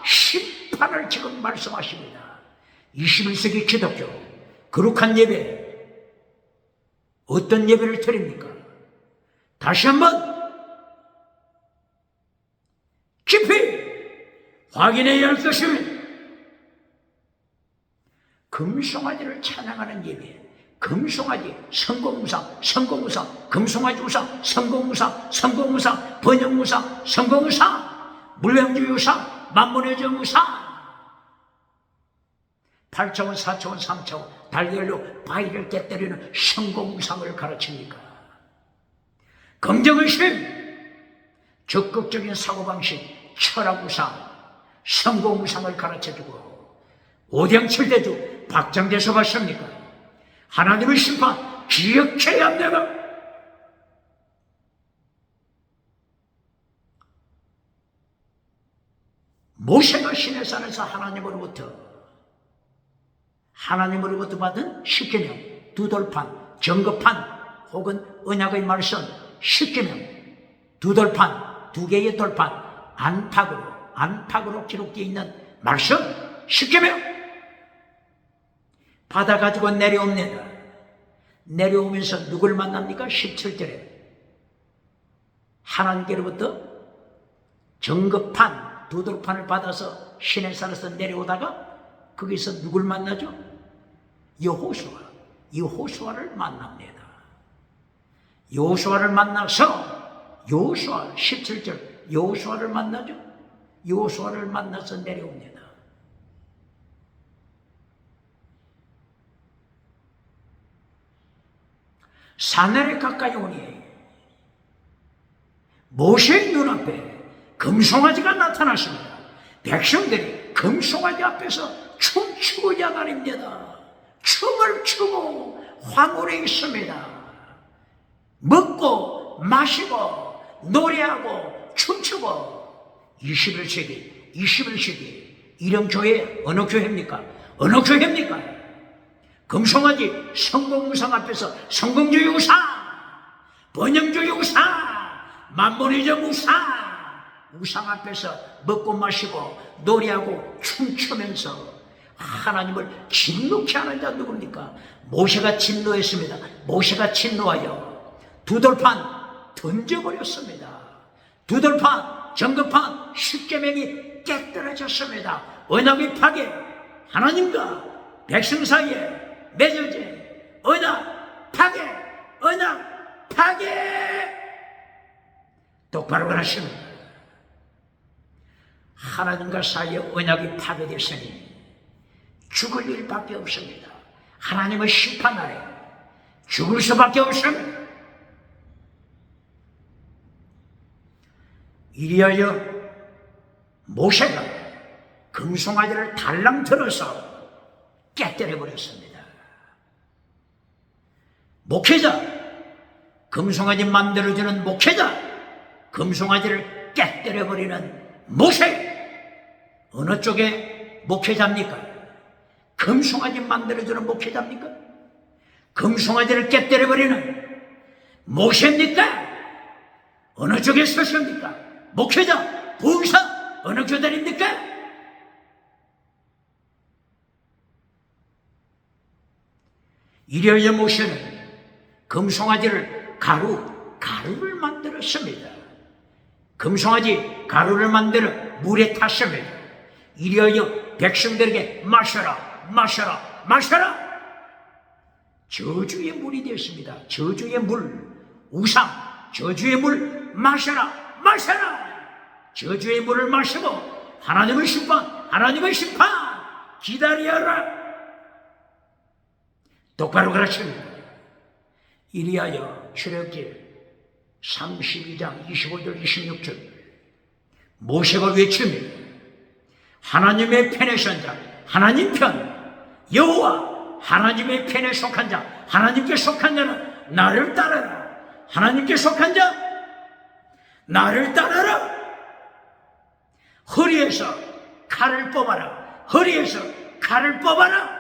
심판을 지금 말씀하십니다. 21세기 기독교 거룩한 예배 어떤 예배를 드립니까? 다시 한번 깊이 확인해야 할 것입니다. 금송아지를 찬양하는 예배, 금송아지, 성공우상, 금송아지 우상, 성공우상, 번영우상, 성공우상, 물량주의 우상, 만문의 정우상, 8차원, 4차원, 3차원 달걀로 바위를 깨뜨리는 성공우상을 가르칩니까? 긍정의식, 적극적인 사고방식, 철학우상, 성공우상을 가르쳐주고 오병칠대주 박장대소 하십니까? 하나님의 심판 기억해야 합니다. 모세가 시내산에서 하나님으로부터 받은 십계명, 두돌판, 정거판 혹은 언약의 말씀, 십계명, 두돌판, 두 개의 돌판, 안팎으로 기록되어 있는 말씀, 십계명 받아가지고 내려옵니다. 내려오면서 누굴 만납니까? 17절에 하나님께로부터 정거판, 두돌판을 받아서 시내산에서 내려오다가 거기서 누굴 만나죠? 여호수아를 만납니다. 여호수아를 만나서 17절 여호수아를 만나죠? 여호수아를 만나서 내려옵니다. 사내를 가까이 오니 모세의 눈앞에 금송아지가 나타났습니다. 백성들이 금송아지 앞에서 춤추고자 다닙니다. 춤을 추고 황홀해 있습니다. 먹고 마시고 노래하고 춤추고 21세기 이런 교회 어느 교회입니까? 금송아지 성공우상 앞에서 성공주의 우상, 번영주의 우상, 만몬의적 우상 앞에서 먹고 마시고 노래하고 춤추면서 하나님을 진노케 하는 자 누굽니까? 모세가 진노했습니다. 모세가 진노하여 두돌판 던져버렸습니다. 두돌판, 정거판, 십계명이 깨뜨려졌습니다. 언약의 파괴, 하나님과 백성 사이에 맺어진 언약 파괴 똑바로 하십니다. 하나님과 사이에 언약이 파괴됐으니 죽을 일밖에 없습니다. 하나님의 심판 아래 죽을 수밖에 없습니다. 이리하여 모세가 금송아지를 달랑 들어서 깨뜨려버렸습니다. 목회자, 금송아지 만들어주는 목회자, 금송아지를 깨뜨려버리는 모세, 어느 쪽에 목회자입니까? 금송아지 만들어주는 목회자입니까? 금송아지를 깨뜨려버리는 모세입니까? 어느 쪽에 서십니까? 목회자, 부의사, 어느 교단입니까? 이래야 모세는 금송아지를 가루를 만들었습니다. 금송아지 가루를 만들어 물에 탔습니다. 이래야 백성들에게 마셔라. 저주의 물이 되었습니다. 저주의 물, 우상, 저주의 물 마셔라. 저주의 물을 마시고 하나님의 심판 기다려라. 똑바로 가르칩니다. 이리하여 출애굽기 32장 25절 26절 모세가 외칩니다. 하나님의 편에 선 자, 하나님 편, 여호와 하나님의 편에 속한 자, 하나님께 속한 자는 나를 따르라. 하나님께 속한 자, 나를 따르라. 허리에서 칼을 뽑아라.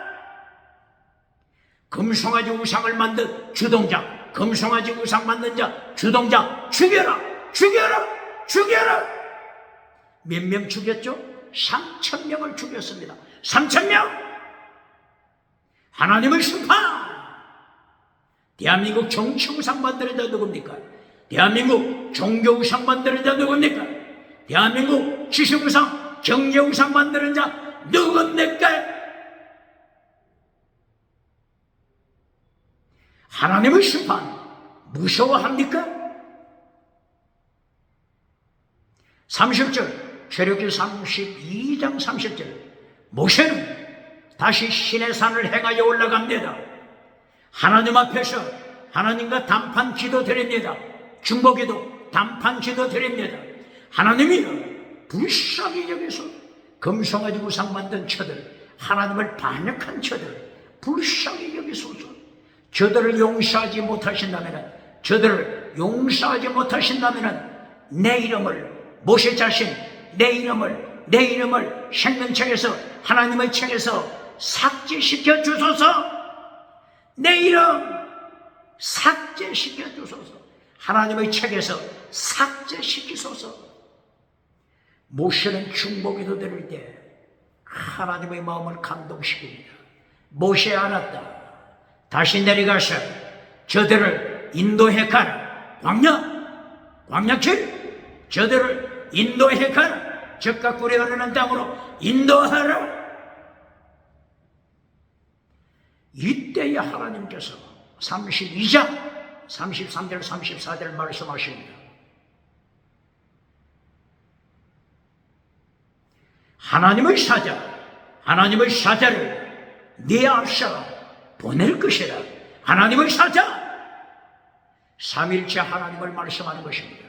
금송아지 우상을 만든 주동자, 금송아지 우상 만든 자, 주동자 죽여라. 몇 명 죽였죠? 3,000명을 죽였습니다. 3,000명! 하나님의 심판! 대한민국 정치 우상 만드는 자 누굽니까? 대한민국 종교 우상 만드는 자 누굽니까? 대한민국 지식 우상, 경제 우상 만드는 자 누굽니까? 하나님의 심판 무서워합니까? 30절 출애굽기 32장 30절 모세는 다시 시내 산을 행하여 올라갑니다. 하나님 앞에서 하나님과 단판 기도 드립니다. 중보기도 단판 기도 드립니다. 하나님이 불쌍히 여기서 금송아지 우상 만든 저들, 하나님을 반역한 저들 불쌍히 여기소서. 저들을 용서하지 못하신다면 내 이름을 모세 자신 내 이름을 생명책에서 하나님의 책에서 삭제시켜 주소서. 내 이름 삭제시켜 주소서. 하나님의 책에서 삭제시키소서. 모세는 중보기도 드릴 때 하나님의 마음을 감동시킵니다. 모세 알았다. 다시 내려가서 저들을 인도해 가라. 광야길 저들을 인도해 가라. 젖과 꿀이 흐르는 땅으로 인도하라. 이때야 하나님께서 32장 33절 34절 말씀하십니다. 하나님의 사자를 네 앞서 보낼 것이라. 하나님의 사자, 삼일째 하나님을 말씀하는 것입니다.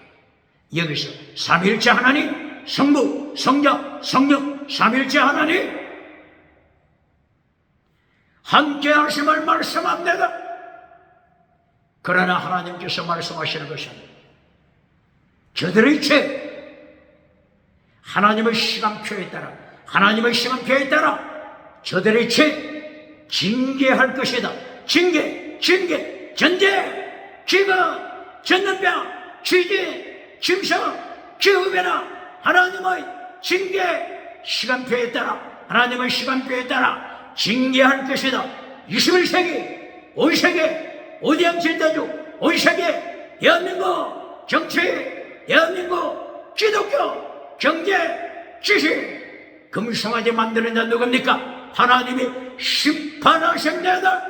여기서 삼일째 하나님, 성부, 성자, 성령, 삼일째 하나님 함께 하심을 말씀합니다. 그러나 하나님께서 말씀하시는 것은 저들의 죄, 하나님의 시간표에 따라 저들의 죄 징계할 것이다. 징계, 전제, 기근, 전염병, 취재, 침상, 기후변화, 하나님의 징계 시간표에 따라, 하나님의 시간표에 따라 징계할 것이다. 21세기, 온 세계, 오대양 질타주, 온 세계, 대한민국 정치, 대한민국 기독교, 경제, 지식, 금송아지 만드는 자 누굽니까? 하나님이 심판하십니다.